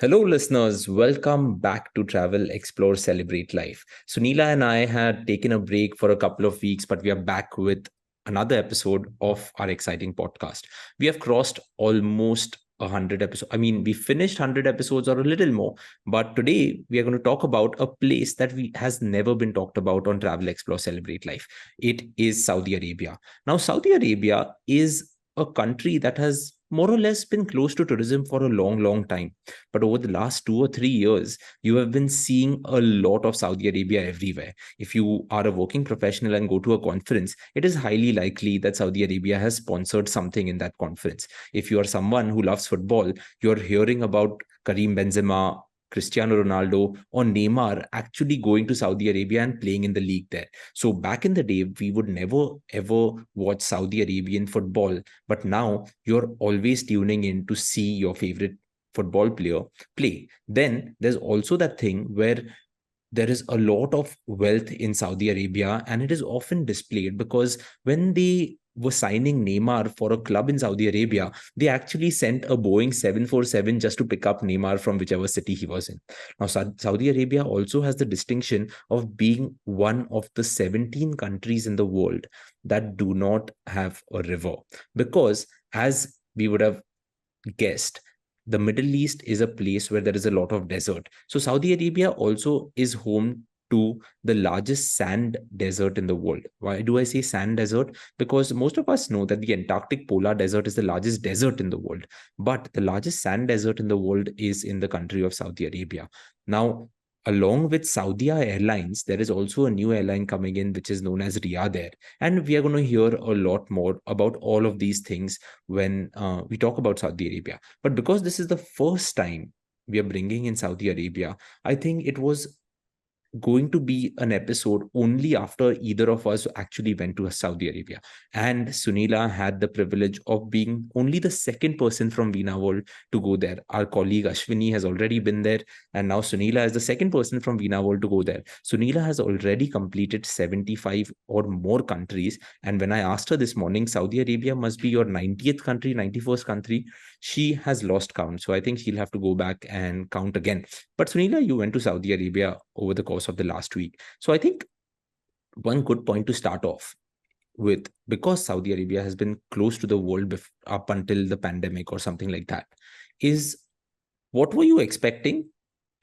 Hello, listeners. Welcome back to Travel, Explore, Celebrate Life. Sunila and I had taken a break for a couple of weeks, but we are back with another episode of our exciting podcast. We have crossed almost 100 episodes. I mean, we finished 100 episodes or a little more, but today we are going to talk about a place that we has never been talked about on Travel, Explore, Celebrate Life. It is Saudi Arabia. Now, Saudi Arabia is a country that has more or less been close to tourism for a long, long time. But over the last 2 or 3 years, you have been seeing a lot of Saudi Arabia everywhere. If you are a working professional and go to a conference, it is highly likely that Saudi Arabia has sponsored something in that conference. If you are someone who loves football, you're hearing about Karim Benzema, Cristiano Ronaldo, or Neymar actually going to Saudi Arabia and playing in the league there. So back in the day, we would never ever watch Saudi Arabian football, but now you're always tuning in to see your favorite football player play. Then there's also that thing where there is a lot of wealth in Saudi Arabia, and it is often displayed because when they were signing Neymar for a club in Saudi Arabia, they actually sent a Boeing 747 just to pick up Neymar from whichever city he was in. Now, Saudi Arabia also has the distinction of being one of the 17 countries in the world that do not have a river. Because, as we would have guessed, the Middle East is a place where there is a lot of desert. So Saudi Arabia also is home to the largest sand desert in the world. Why do I say sand desert? Because most of us know that the Antarctic polar desert is the largest desert in the world, but the largest sand desert in the world is in the country of Saudi Arabia. Now, along with Saudi Airlines, there is also a new airline coming in, which is known as Riyadh Air. And we are going to hear a lot more about all of these things when we talk about Saudi Arabia. But because this is the first time we are bringing in Saudi Arabia, I think it was going to be an episode only after either of us actually went to Saudi Arabia. And Sunila had the privilege of being only the second person from Veena World to go there. Our colleague Ashwini has already been there, and now Sunila is the second person from Veena World to go there. Sunila has already completed 75 or more countries. And when I asked her this morning, Saudi Arabia must be your 90th country, 91st country, she has lost count. So I think she'll have to go back and count again. But Sunila, you went to Saudi Arabia over the course of the last week. So I think one good point to start off with, because Saudi Arabia has been close to the world up until the pandemic or something like that, is what were you expecting?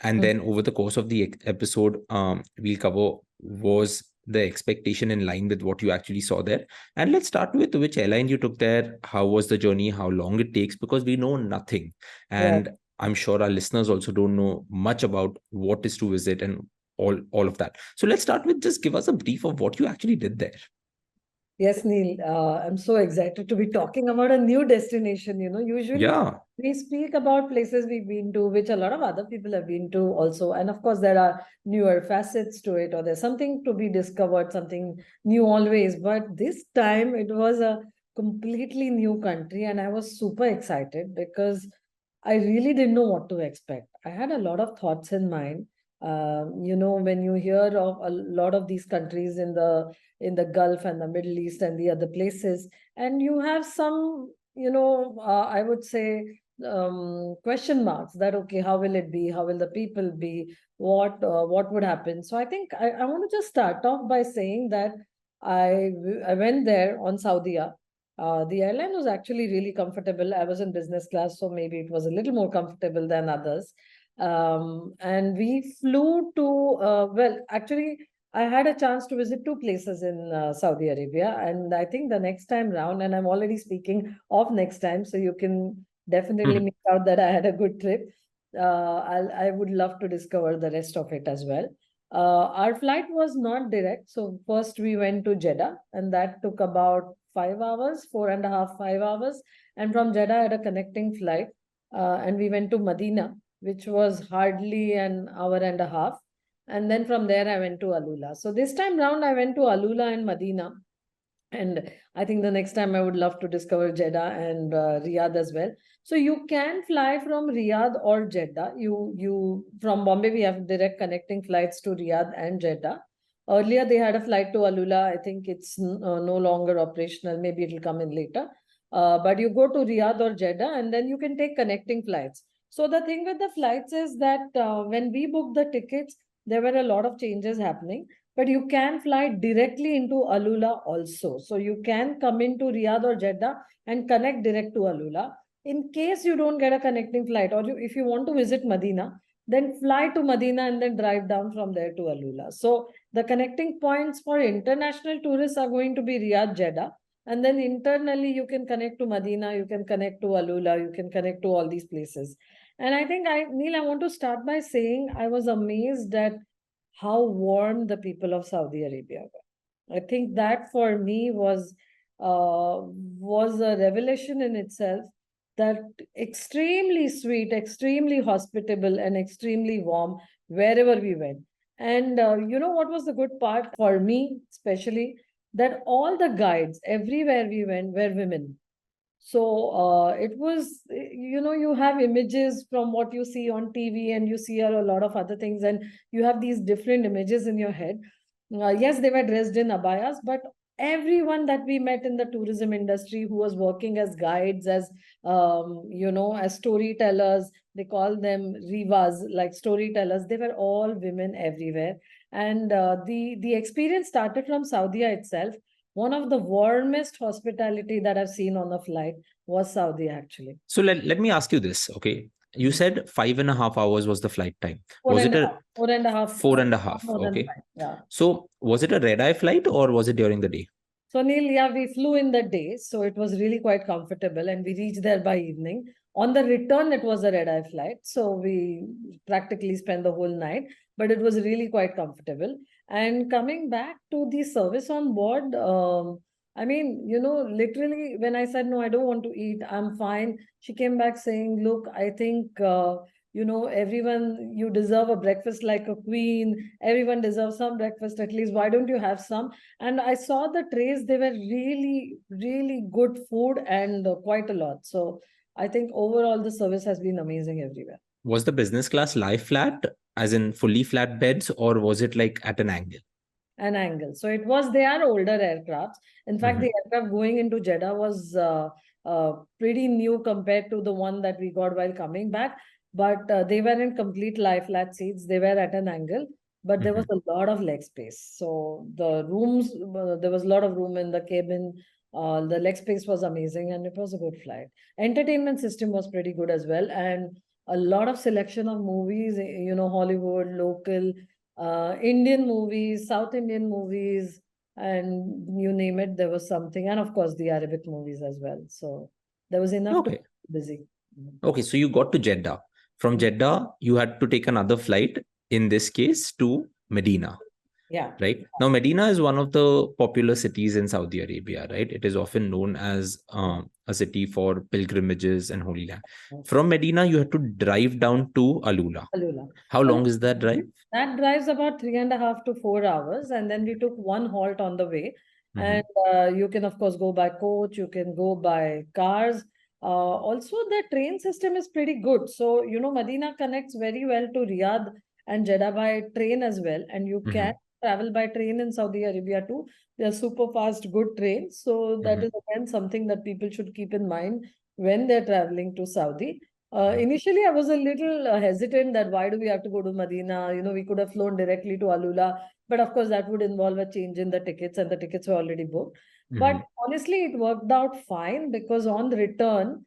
And then over the course of the episode, we'll cover was the expectation in line with what you actually saw there. And let's start with which airline you took there. How was the journey? How long it takes? Because we know nothing. Right. And I'm sure our listeners also don't know much about what is to visit and all of that. So let's start with just give us a brief of what you actually did there. Yes, Neil. I'm so excited to be talking about a new destination. Usually Yeah. we speak about places we've been to, which a lot of other people have been to also. And of course, there are newer facets to it, or there's something to be discovered, something new always. But this time it was a completely new country, and I was super excited because I really didn't know what to expect. I had a lot of thoughts in mind. When you hear of a lot of these countries in the Gulf and the Middle East and the other places, and you have some, I would say, question marks that okay, how will it be? How will the people be? What would happen? So I think I want to just start off by saying that I went there on Saudia. The airline was actually really comfortable. I was in business class, so maybe it was a little more comfortable than others. And we flew to, actually, I had a chance to visit two places in Saudi Arabia. And I think the next time round, and I'm already speaking of next time, so you can definitely Mhm. make out that I had a good trip. I would love to discover the rest of it as well. Our flight was not direct. So first we went to Jeddah, and that took about 5 hours, 4.5, 5 hours. And from Jeddah, I had a connecting flight. And we went to Medina, which was hardly an hour and a half. And then from there, I went to Alula. So this time round, I went to Alula and Medina. And I think the next time I would love to discover Jeddah and Riyadh as well. So you can fly from Riyadh or Jeddah. You from Bombay, we have direct connecting flights to Riyadh and Jeddah. Earlier, they had a flight to Alula. I think it's no longer operational. Maybe it'll come in later. But you go to Riyadh or Jeddah, and then you can take connecting flights. So the thing with the flights is that when we booked the tickets, there were a lot of changes happening. But you can fly directly into Alula also. So you can come into Riyadh or Jeddah and connect direct to Alula. In case you don't get a connecting flight, or if you want to visit Medina, then fly to Medina and then drive down from there to Alula. So the connecting points for international tourists are going to be Riyadh, Jeddah. And then internally, you can connect to Medina, you can connect to Alula, you can connect to all these places. And I think Neil, I want to start by saying I was amazed at how warm the people of Saudi Arabia were. I think that for me was a revelation in itself, that extremely sweet, extremely hospitable, and extremely warm wherever we went. And you know what was the good part for me, especially, that all the guides everywhere we went were women. So it was, you have images from what you see on TV, and you see a lot of other things, and you have these different images in your head. Yes, they were dressed in abayas, but everyone that we met in the tourism industry who was working as guides, as as storytellers, they call them rivas, like storytellers. They were all women everywhere, and the experience started from Saudi itself. One of the warmest hospitality that I've seen on a flight was Saudi, actually. So let me ask you this, okay? You said 5.5 hours was the flight time. Was it a 4.5, four and a half? more than Okay. 5. Yeah. So was it a red eye flight or was it during the day? So Neil, yeah, we flew in the day, so it was really quite comfortable, and we reached there by evening. On the return, it was a red-eye flight, so we practically spent the whole night, but it was really quite comfortable. And coming back to the service on board, I mean, literally, when I said, no, I don't want to eat, I'm fine, she came back saying, look, I think, everyone, you deserve a breakfast like a queen. Everyone deserves some breakfast at least. Why don't you have some? And I saw the trays, they were really, really good food, and quite a lot. So I think overall the service has been amazing everywhere. Was the business class lie flat, as in fully flat beds, or was it like at an angle? An angle. So they are older aircrafts. In fact, the aircraft going into Jeddah was pretty new compared to the one that we got while coming back. But they were in complete lie flat seats. They were at an angle, but there was a lot of leg space. So the rooms, there was a lot of room in the cabin. The leg space was amazing, and it was a good flight. Entertainment system was pretty good as well, and a lot of selection of movies, Hollywood, local, Indian movies, South Indian movies, and you name it, there was something. And of course, the Arabic movies as well. So there was enough to Okay. keep busy. Okay, so you got to Jeddah. From Jeddah, you had to take another flight, in this case, to Medina. Yeah. Right. Now, Medina is one of the popular cities in Saudi Arabia, right? It is often known as a city for pilgrimages and Holy Land. From Medina, you had to drive down to Alula. Alula. How long is that drive? That drives about 3.5 to 4 hours. And then we took one halt on the way. And you can, of course, go by coach, you can go by cars. Also, the train system is pretty good. So, Medina connects very well to Riyadh and Jeddah by train as well. And you can travel by train in Saudi Arabia too. They're super fast, good trains. So that is again something that people should keep in mind when they're traveling to Saudi. Initially, I was a little hesitant that why do we have to go to Medina? We could have flown directly to Alula. But of course, that would involve a change in the tickets, and the tickets were already booked. But honestly, it worked out fine, because on the return,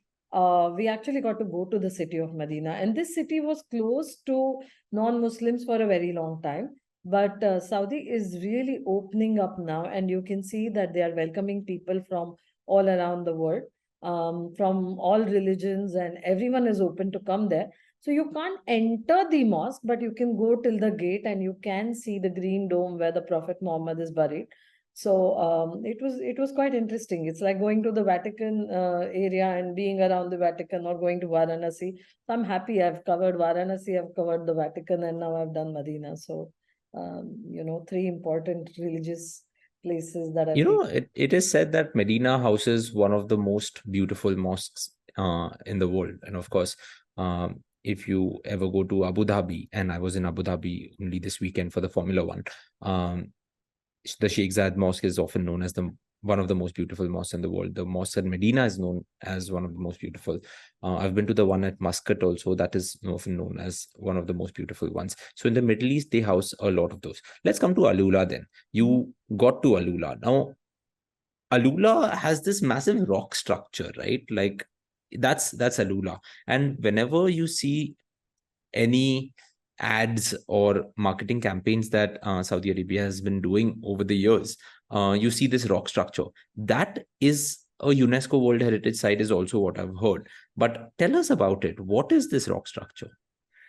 we actually got to go to the city of Medina. And this city was closed to non-Muslims for a very long time. But Saudi is really opening up now, and you can see that they are welcoming people from all around the world, from all religions, and everyone is open to come there. So you can't enter the mosque, but you can go till the gate and you can see the green dome where the Prophet Muhammad is buried. So it was quite interesting. It's like going to the Vatican area and being around the Vatican, or going to Varanasi. So I'm happy I've covered Varanasi, I've covered the Vatican, and now I've done Medina. So 3 important religious places that I've been. It is said that Medina houses one of the most beautiful mosques in the world. And of course, if you ever go to Abu Dhabi, and I was in Abu Dhabi only this weekend for the Formula One, the Sheikh Zayed Mosque is often known as the one of the most beautiful mosques in the world. The mosque at Medina is known as one of the most beautiful. I've been to the one at Muscat also. That is often known as one of the most beautiful ones. So in the Middle East, they house a lot of those. Let's come to Alula then. Mhm. You got to Alula. Now, Alula has this massive rock structure, right? Like that's Alula. And whenever you see any ads or marketing campaigns that Saudi Arabia has been doing over the years, you see this rock structure. That is a UNESCO World Heritage Site, is also what I've heard. But tell us about it. What is this rock structure?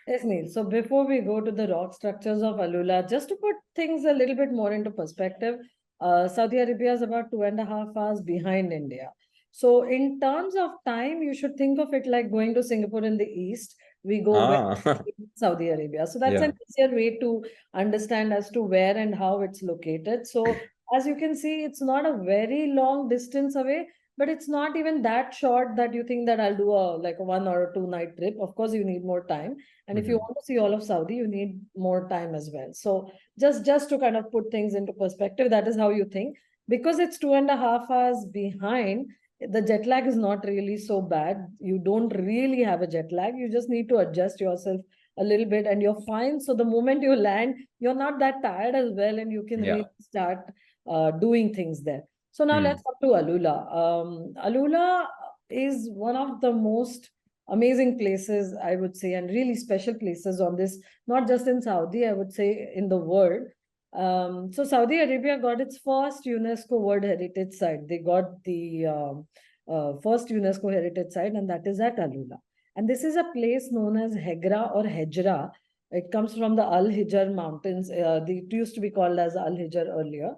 Yes, Neil. So before we go to the rock structures of Alula, just to put things a little bit more into perspective, Saudi Arabia is about 2.5 hours behind India. So in terms of time, you should think of it like going to Singapore in the east. We go west Ah, in Saudi Arabia. So that's yeah. an easier way to understand as to where and how it's located. So as you can see, it's not a very long distance away, but it's not even that short that you think that I'll do a like a 1 or 2 night trip. Of course, you need more time, and if you Mhm. want to see all of Saudi, you need more time as well. So just to kind of put things into perspective, that is how you think. Because it's 2.5 hours behind, the jet lag is not really so bad. You don't really have a jet lag. You just need to adjust yourself a little bit and you're fine. So the moment you land, you're not that tired as well, and you can Yeah. really start doing things there. So now let's Mm. come to Alula. Alula is one of the most amazing places, I would say, and really special places on this, not just in Saudi, I would say in the world. So Saudi Arabia got its first UNESCO World Heritage Site. They got the first UNESCO Heritage Site, and that is at Alula. And this is a place known as Hegra or Hejra. It comes from the Al Hijr mountains. It used to be called as Al Hijr earlier.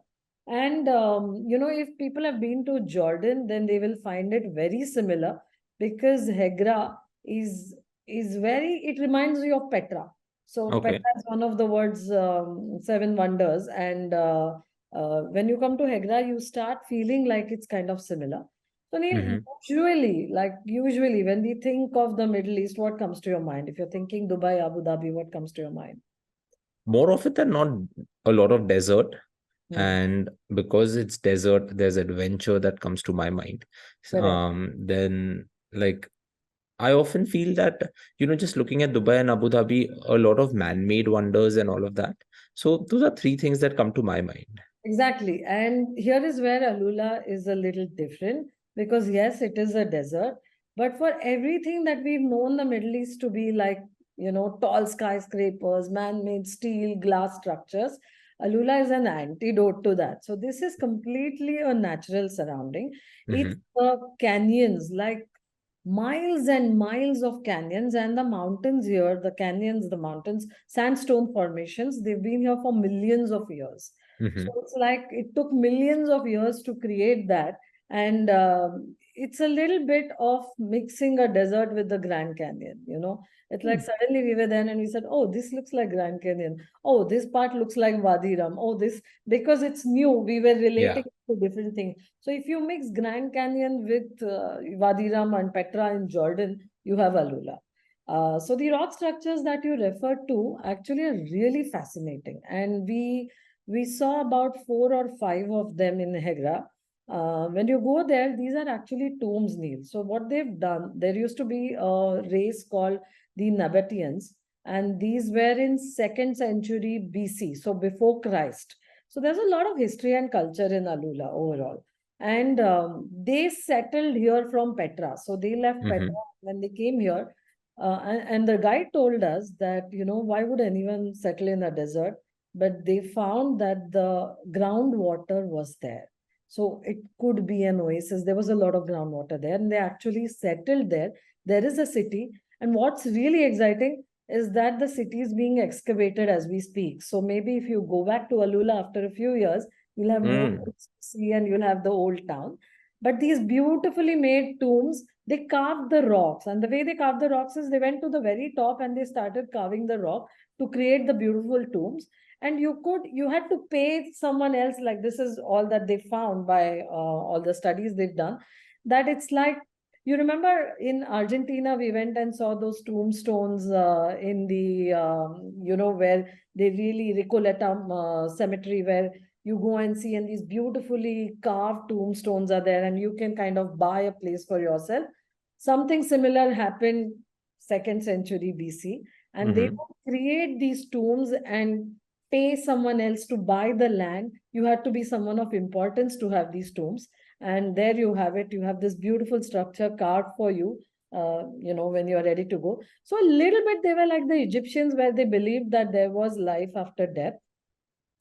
And if people have been to Jordan, then they will find it very similar, because Hegra is it reminds you of Petra. So Okay. Petra is one of the world's seven wonders, and when you come to Hegra, you start feeling like it's kind of similar. So Neil, Mhm. usually when we think of the Middle East, what comes to your mind? If you're thinking Dubai, Abu Dhabi, what comes to your mind? More of it than not, a lot of desert. Hmm. And because it's desert, there's adventure that comes to my mind. Correct. Then, like, I often feel that, just looking at Dubai and Abu Dhabi, a lot of man-made wonders and all of that. So those are three things that come to my mind. Exactly. And here is where Alula is a little different, because, yes, it is a desert. But for everything that we've known the Middle East to be like, tall skyscrapers, man made steel, glass structures, Alula is an antidote to that. So this is completely a natural surrounding. It's Hmm. canyons, like miles and miles of canyons, and the mountains here, the canyons, the mountains, sandstone formations, they've been here for millions of years. So Hmm. it's like it took millions of years to create that. And it's a little bit of mixing a desert with the Grand Canyon. It's like suddenly we were there and we said, oh, this looks like Grand Canyon. Oh, this part looks like Wadi Rum. Oh, this, because it's new, we were Yeah. relating to different things. So if you mix Grand Canyon with Wadi Rum and Petra in Jordan, you have Alula. So the rock structures that you referred to actually are really fascinating. And we saw about 4 or 5 of them in Hegra. When you go there, these are actually tombs, Neil. So what they've done, there used to be a race called the Nabateans, and these were in 2nd century BC, so before Christ. So there's a lot of history and culture in Alula overall. And they settled here from Petra. So they left Petra Hmm. when they came here. And the guide told us that, why would anyone settle in a desert? But they found that the groundwater was there. So it could be an oasis. There was a lot of groundwater there, and they actually settled there. There is a city. And what's really exciting is that the city is being excavated as we speak. So maybe if you go back to Alula after a few years, you'll have more Mm. things to see and you'll have the old town. But these beautifully made tombs, they carved the rocks. And the way they carved the rocks is they went to the very top and they started carving the rock to create the beautiful tombs. And you had to pay someone else, like this is all that they found by all the studies they've done, that it's like, you remember in Argentina, we went and saw those tombstones in the, where they really Recoleta cemetery, where you go and see, and these beautifully carved tombstones are there, and you can kind of buy a place for yourself. Something similar happened 2nd century BC, and they Mm-hmm. would create these tombs and pay someone else to buy the land. You had to be someone of importance to have these tombs, and there you have it. You have this beautiful structure carved for you, when you are ready to go. So a little bit they were like the Egyptians, where they believed that there was life after death,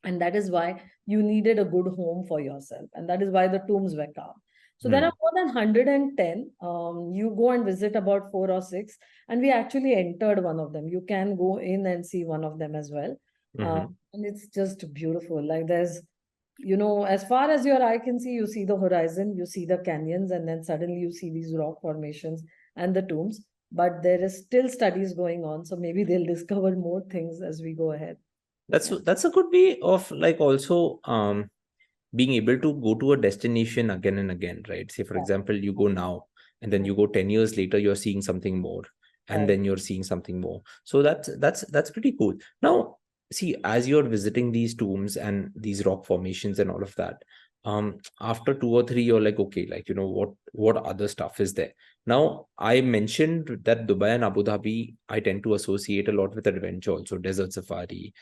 and that is why you needed a good home for yourself, and that is why the tombs were carved. So there are more than 110. You go and visit about 4 or 6, and we actually entered one of them. You can go in and see one of them as well. uh, Mm-hmm. and it's just beautiful. Like, there's, as far as your eye can see, you see the horizon, you see the canyons, and then suddenly you see these rock formations and the tombs. But there is still studies going on, so maybe they'll discover more things as we go ahead. Yeah. That's a good way of like also being able to go to a destination again and again, right? Say, for Yeah. example, you go now and then Mm. you go 10 years later, you're seeing something more, and Right. then you're seeing something more. So that's pretty cool. Now, see, as you're visiting these tombs and these rock formations and all of that, after 2 or 3, you're like, okay, like, what other stuff is there? Now, I mentioned that Dubai and Abu Dhabi, I tend to associate a lot with adventure, also desert safari,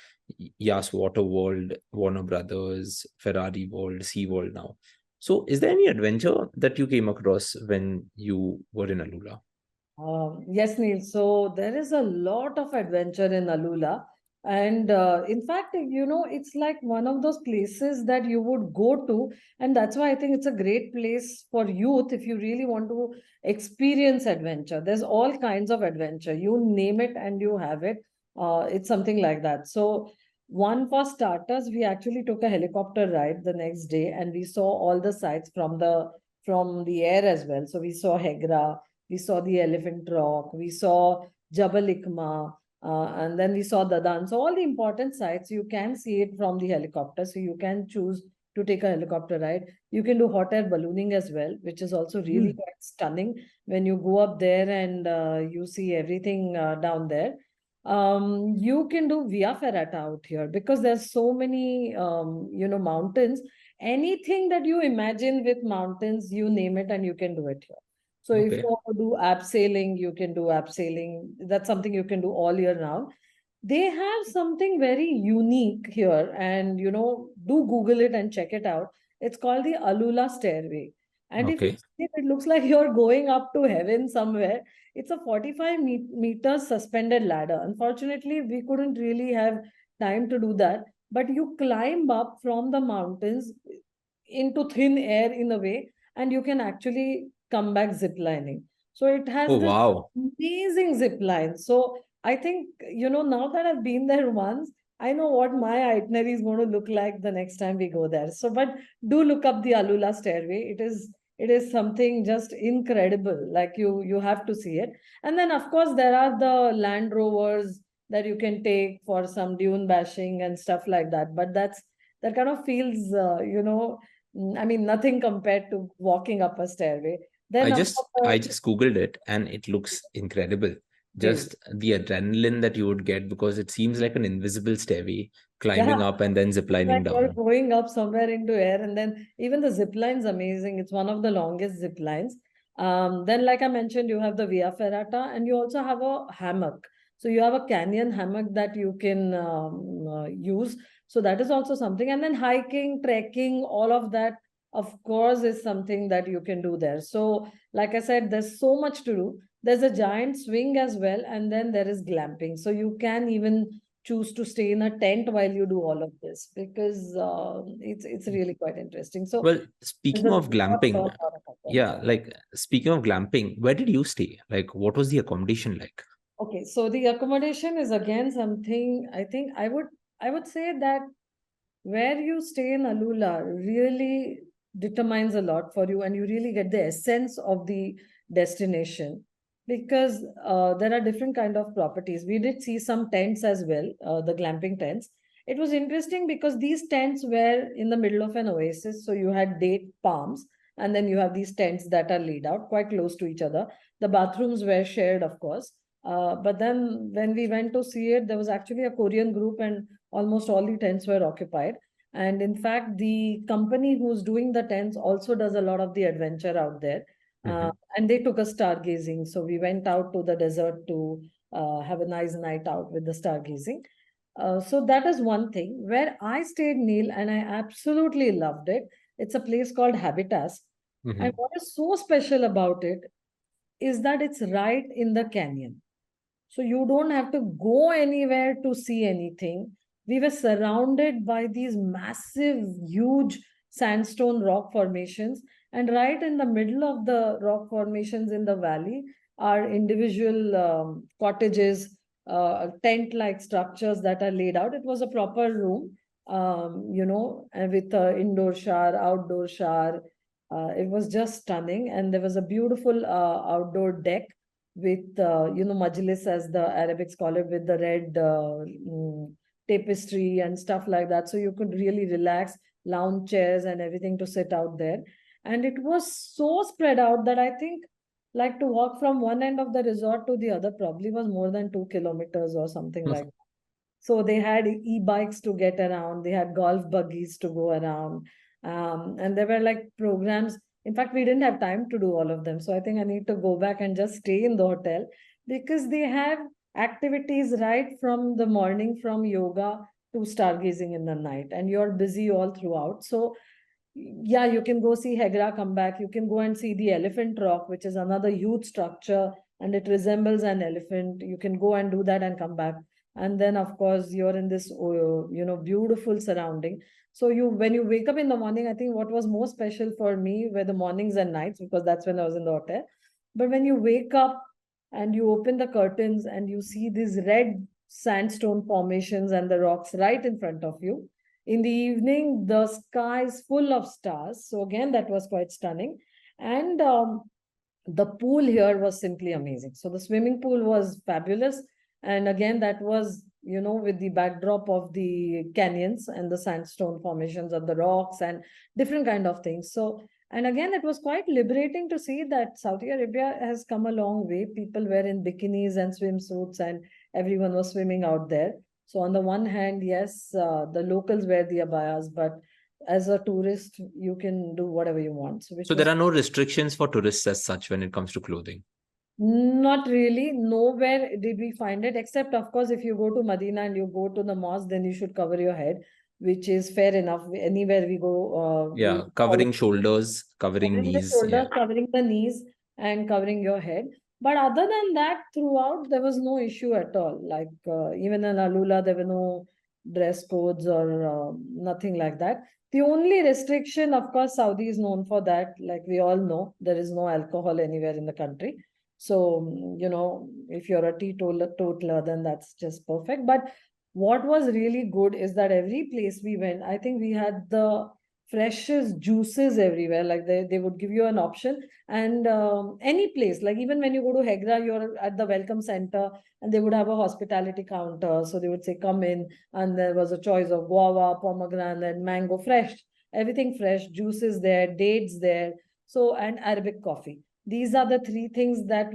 Yas Water World, Warner Brothers, Ferrari World, Sea World now. So, is there any adventure that you came across when you were in Alula? Yes, Neil. So there is a lot of adventure in Alula. And in fact, it's like one of those places that you would go to. And that's why I think it's a great place for youth if you really want to experience adventure. There's all kinds of adventure. You name it and you have it. It's something like that. So, one, for starters, we actually took a helicopter ride the next day, and we saw all the sights from the air as well. So we saw Hegra, we saw the Elephant Rock, we saw Jabal Ikma, and then we saw Dadan. So all the important sites, you can see it from the helicopter. So you can choose to take a helicopter ride. You can do hot air ballooning as well, which is also really Hmm. quite stunning when you go up there and you see everything down there. You can do Via Ferrata out here because there's so many, mountains. Anything that you imagine with mountains, you name it and you can do it here. So if you Okay. want to do abseiling, you can do abseiling. That's something you can do all year round. They have something very unique here, and do Google it and check it out. It's called the Alula Stairway. And if you Okay. see it, it looks like you're going up to heaven somewhere. It's a 45 meters suspended ladder. Unfortunately, we couldn't really have time to do that. But you climb up from the mountains into thin air in a way, and you can actually come back ziplining. So it has Oh, this wow. amazing zip line. So I think, now that I've been there once, I know what my itinerary is going to look like the next time we go there. So, but do look up the Alula Stairway. It is something just incredible. Like, you have to see it. And then of course there are the Land Rovers that you can take for some dune bashing and stuff like that. But that kind of feels, I mean, nothing compared to walking up a stairway. I Then of just course, I just Googled it and it looks incredible. really, Just the adrenaline that you would get because it seems like an invisible stairway yeah, climbing up and then it's like ziplining you're down. going up somewhere into air, and then even the zip line's amazing. It's one of the longest zip lines. Then, like I mentioned, you have the Via Ferrata, and you also have a hammock. So you have a canyon hammock that you can use. So that is also something. And then hiking, trekking, all of that, of course, is something that you can do there. So, like I said, there's so much to do. There's a giant swing as well, and then there is glamping. So you can even choose to stay in a tent while you do all of this, because it's really quite interesting. So Well, there's speaking a of glamping, lot of yeah, adventure. like speaking of glamping, where did you stay? Like, what was the accommodation like? Okay, so the accommodation is again something. I think I would say that where you stay in Alula really determines a lot for you, and you really get the essence of the destination, because there are different kind of properties. We did see some tents as well, the glamping tents. It was interesting because these tents were in the middle of an oasis, so you had date palms, and then you have these tents that are laid out quite close to each other. The bathrooms were shared, of course. But then when we went to see it, there was actually a Korean group, and almost all the tents were occupied. And in fact, the company who's doing the tents also does a lot of the adventure out there. Mhm. And they took us stargazing. So we went out to the desert to have a nice night out with the stargazing. So that is one thing. Where I stayed, Neil, and I absolutely loved it. It's a place called Habitas. And Mhm. what is so special about it is that it's right in the canyon. So you don't have to go anywhere to see anything. We were surrounded by these massive, huge sandstone rock formations. And right in the middle of the rock formations in the valley are individual cottages, tent like structures that are laid out. It was a proper room, and with indoor shower, outdoor shower. It was just stunning. And there was a beautiful outdoor deck with majlis, as the Arabics call it, with the red tapestry and stuff like that, so you could really relax, lounge chairs and everything to sit out there. And it was so spread out that I think, like, to walk from one end of the resort to the other probably was more than 2 kilometers or something like that. So they had e-bikes to get around, they had golf buggies to go around, and there were like programs. In fact, we didn't have time to do all of them. So I think I need to go back and just stay in the hotel, because they have activities right from the morning, from yoga to stargazing in the night, and you're busy all throughout. So yeah, you can go see Hegra, come back. You can go and see the Elephant Rock, which is another huge structure, and it resembles an elephant. You can go and do that and come back. And then, of course, you're in this, beautiful surrounding. So when you wake up in the morning, I think what was more special for me were the mornings and nights, because that's when I was in the hotel. But when you wake up and you open the curtains and you see these red sandstone formations and the rocks right in front of you, in the evening, the sky is full of stars. So again, that was quite stunning. And the pool here was simply amazing. So the swimming pool was fabulous. And again, that was, with the backdrop of the canyons and the sandstone formations of the rocks and different kind of things. So, and again, it was quite liberating to see that Saudi Arabia has come a long way. People were in bikinis and swimsuits, and everyone was swimming out there. So on the one hand, yes, the locals wear the abayas, but as a tourist, you can do whatever you want. So which So there was are no restrictions for tourists as such when it comes to clothing. not really. Nowhere did we find it, except, of course, if you go to Medina and you go to the mosque, then you should cover your head, which is fair enough. Anywhere we go, we Yeah, covering shoulders, covering covering the knees. Yeah. shoulders, covering the knees, and covering your head. But other than that, throughout, there was no issue at all. Like, even in Alula, there were no dress codes or nothing like that. The only restriction, of course, Saudi is known for that. Like we all know, there is no alcohol anywhere in the country. So, if you're a teetotaler, then that's just perfect. But what was really good is that every place we went, I think we had the freshest juices everywhere. Like they would give you an option. And any place, like even when you go to Hegra, you're at the welcome center and they would have a hospitality counter. So they would say, come in. And there was a choice of guava, pomegranate, mango, fresh, everything fresh, juices there, dates there. So, and Arabic coffee. These are the three things that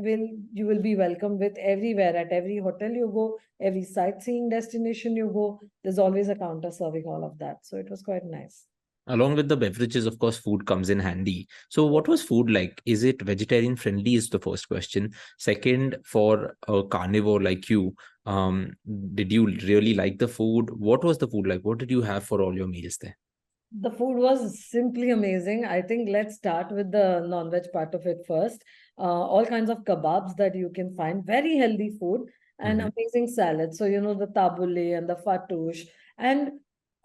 you will be welcome with everywhere. At every hotel you go, every sightseeing destination you go, there's always a counter serving all of that. So it was quite nice. Along with the beverages, of course, food comes in handy. So, what was food like? Is it vegetarian friendly? Is the first question. Second, for a carnivore like you, did you really like the food? What was the food like? What did you have for all your meals there? The food was simply amazing. I think let's start with the non-veg part of it first. All kinds of kebabs that you can find, very healthy food, and Mhm. amazing salads. So, the tabbouleh and the fattoush, and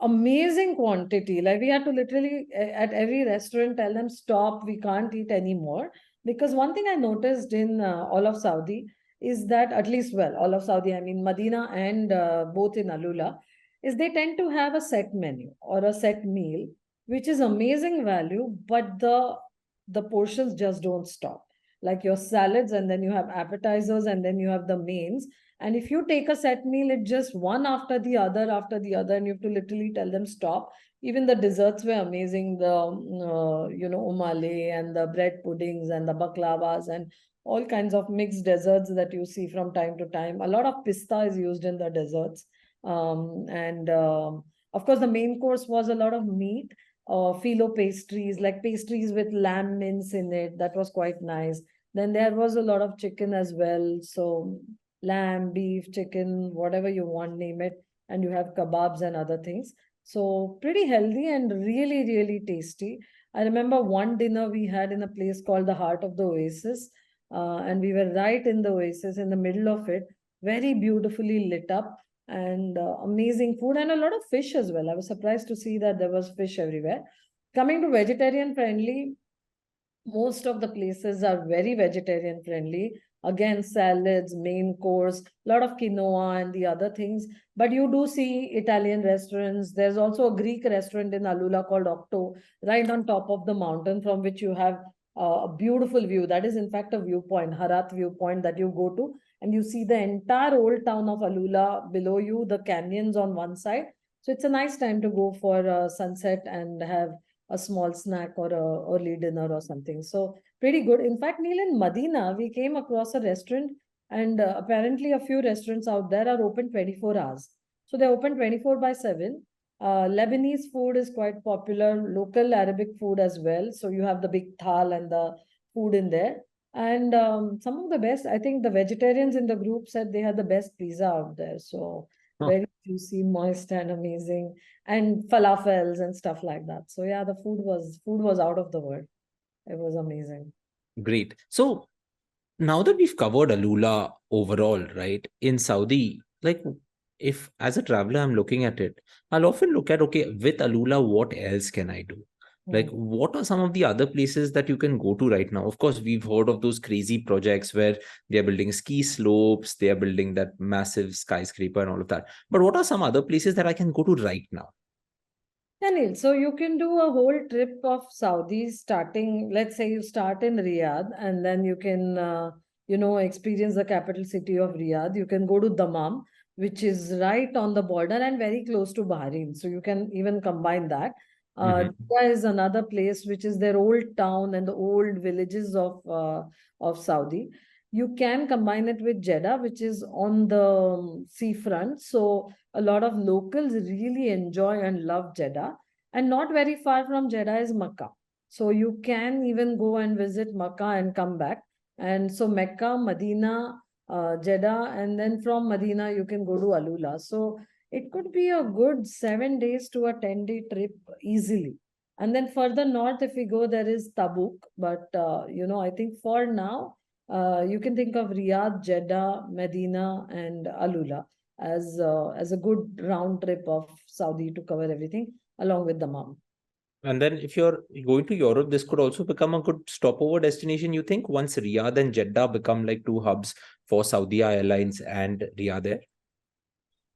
amazing quantity. Like we had to literally at every restaurant tell them, stop, we can't eat anymore. Because one thing I noticed in all of Saudi is that, at least, well, all of Saudi, I mean Medina and both in Alula, is they tend to have a set menu or a set meal, which is amazing value, but the portions just don't stop. Like your salads, and then you have appetizers, and then you have the mains. And if you take a set meal, it's just one after the other, and you have to literally tell them stop. Even the desserts were amazing. The umale and the bread puddings and the baklavas and all kinds of mixed desserts that you see from time to time. A lot of pista is used in the desserts, and Of course, the main course was a lot of meat, phyllo pastries, like pastries with lamb mince in it. That was quite nice. Then there was a lot of chicken as well. So lamb, beef, chicken, whatever you want, name it. And you have kebabs and other things. So pretty healthy and really, really tasty. I remember one dinner we had in a place called the Heart of the Oasis. And we were right in the oasis, in the middle of it, very beautifully lit up and amazing food and a lot of fish as well. I was surprised to see that there was fish everywhere. Coming to vegetarian friendly, most of the places are very vegetarian friendly. Again, salads, main course, a lot of quinoa and the other things. But you do see Italian restaurants. There's also a Greek restaurant in Alula called Octo, right on top of the mountain, from which you have a beautiful view. That is, in fact, a viewpoint, Harat viewpoint that you go to, and you see the entire old town of Alula below you, the canyons on one side. So it's a nice time to go for a sunset and have a small snack or a early dinner or something. So pretty good. In fact, Neil, in Medina, we came across a restaurant, and apparently a few restaurants out there are open 24 hours. So they're open 24 by 7. Lebanese food is quite popular, local Arabic food as well. So you have the big thal and the food in there. And some of the best, I think the vegetarians in the group said they had the best pizza out there. So Huh. very juicy, moist, and amazing, and falafels and stuff like that. So yeah, the food was out of the world. It was amazing. Great. So now that we've covered Alula overall, right, in Saudi, like if as a traveler I'm looking at it, I'll often look at, okay, with Alula, what else can I do? Like, Mm. what are some of the other places that you can go to right now? Of course, we've heard of those crazy projects where they're building ski slopes, they are building that massive skyscraper and all of that. But what are some other places that I can go to right now? Anil, so you can do a whole trip of Saudi starting, let's say you start in Riyadh and then you can, experience the capital city of Riyadh. You can go to Dammam, which is right on the border and very close to Bahrain. So you can even combine that. Mhm. There is another place which is their old town and the old villages of Saudi. You can combine it with Jeddah, which is on the seafront. So a lot of locals really enjoy and love Jeddah. And not very far from Jeddah is Makkah. So you can even go and visit Makkah and come back. And so Mecca, Medina, Jeddah, and then from Medina you can go to Alula. So it could be a good 7 days to a 10-day trip easily. And then further north, if we go, there is Tabuk. But I think for now, you can think of Riyadh, Jeddah, Medina, and Alula as a good round trip of Saudi to cover everything along with the mom. And then if you're going to Europe, this could also become a good stopover destination, you think, once Riyadh and Jeddah become like two hubs for Saudi Airlines and Riyadh Air?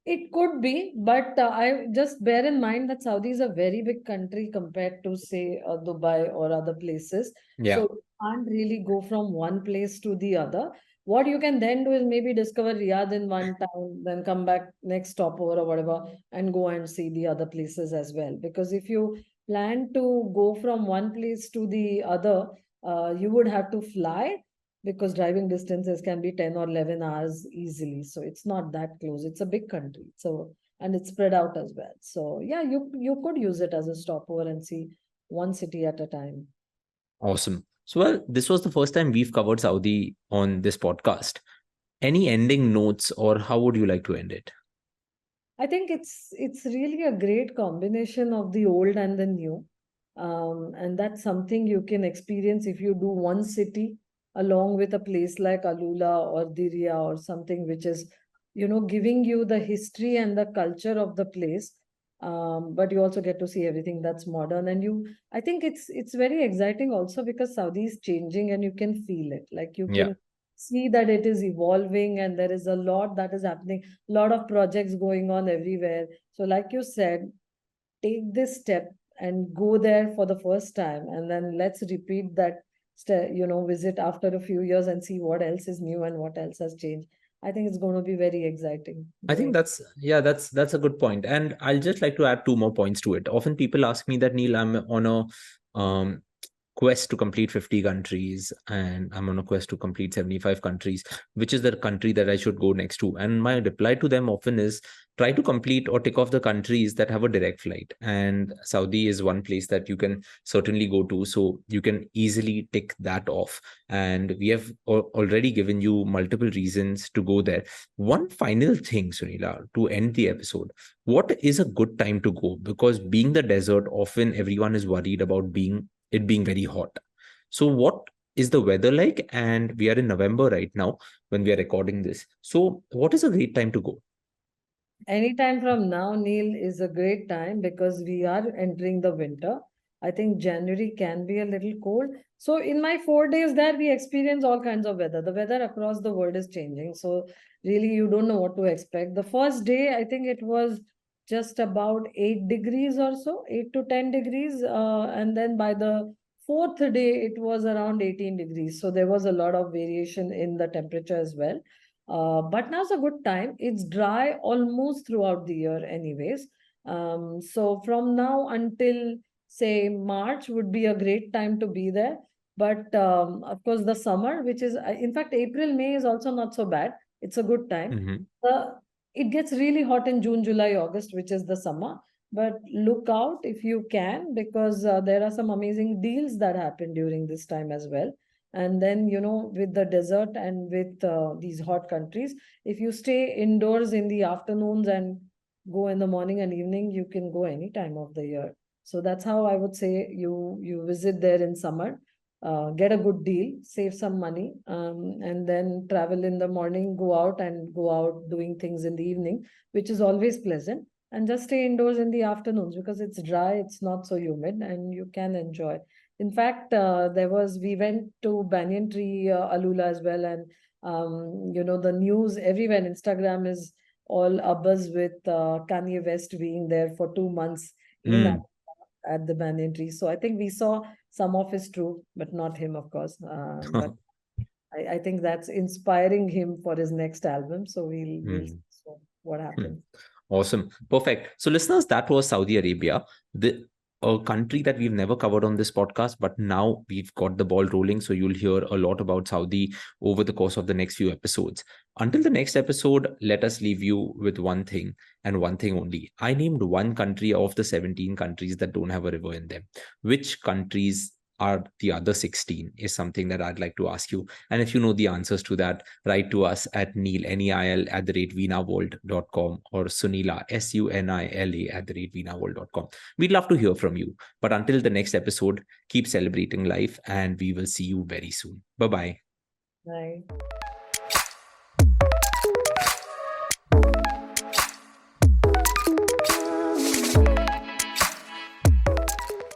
It could be, but I just bear in mind that Saudi is a very big country compared to, say, Dubai or other places. So Yeah. you can't really go from one place to the other. What you can then do is maybe discover Riyadh in one town, then come back next stopover or whatever, and go and see the other places as well. Because if you plan to go from one place to the other, you would have to fly because driving distances can be 10 or 11 hours easily. So it's not that close. It's a big country. So, and it's spread out as well. So yeah, you could use it as a stopover and see one city at a time. Awesome. So, well, this was the first time we've covered Saudi on this podcast. Any ending notes, or how would you like to end it? I think it's really a great combination of the old and the new. And that's something you can experience if you do one city along with a place like Alula or Dirya or something which is, giving you the history and the culture of the place. But you also get to see everything that's modern. And I think it's very exciting also because Saudi is changing and you can feel it. Like you Yeah. can see that it is evolving and there is a lot that is happening, a lot of projects going on everywhere. So like you said, take this step and go there for the first time, and then let's repeat that visit after a few years and see what else is new and what else has changed. I think it's going to be very exciting. I Very. think that's a good point. And I'll just like to add two more points to it. Often people ask me that, Neil, I'm on a quest to complete 50 countries, and I'm on a quest to complete 75 countries. Which is the country that I should go next to? And my reply to them often is, try to complete or tick off the countries that have a direct flight. And Saudi is one place that you can certainly go to. So you can easily tick that off. And we have already given you multiple reasons to go there. One final thing, Sunila, to end the episode. What is a good time to go? Because being the desert, often everyone is worried about being very hot. So what is the weather like? And we are in November right now when we are recording this. So what is a great time to go? Anytime from now, Neil, is a great time because we are entering the winter. I think January can be a little cold. So, in my 4 days there, we experience all kinds of weather. The weather across the world is changing. So, really, you don't know what to expect. The first day, I think it was just about 8 degrees or so, 8 to 10 degrees. And then by the fourth day, it was around 18 degrees. So, there was a lot of variation in the temperature as well. But now's a good time. It's dry almost throughout the year, anyways. So from now until say March would be a great time to be there. But of course, the summer, which is in fact April, May is also not so bad. It's a good time. Mhm. It gets really hot in June, July, August, which is the summer. But look out if you can, because there are some amazing deals that happen during this time as well. And then, with the desert and with these hot countries, if you stay indoors in the afternoons and go in the morning and evening, you can go any time of the year. So that's how I would say you visit there in summer, get a good deal, save some money, and then travel in the morning, go out doing things in the evening, which is always pleasant. And just stay indoors in the afternoons because it's dry, it's not so humid, and you can enjoy. In fact, we went to Banyan Tree Alula as well, and the news everywhere. Instagram is all abuzz with Kanye West being there for 2 months in Mm. at the Banyan Tree. So I think we saw some of his troop, but not him, of course. But I think that's inspiring him for his next album. So we'll see Mm. what Hmm. happens. Awesome. Perfect. So, listeners, that was Saudi Arabia, the a country that we've never covered on this podcast, but now we've got the ball rolling. So, you'll hear a lot about Saudi over the course of the next few episodes. Until the next episode, let us leave you with one thing and one thing only. I named one country of the 17 countries that don't have a river in them. Which countries are the other 16 is something that I'd like to ask you. And if you know the answers to that, write to us at Neil, at the rate veenaworld.com, or Sunila, Sunila, at the rate veenaworld.com. We'd love to hear from you. But until the next episode, keep celebrating life, and we will see you very soon. Bye bye. Right.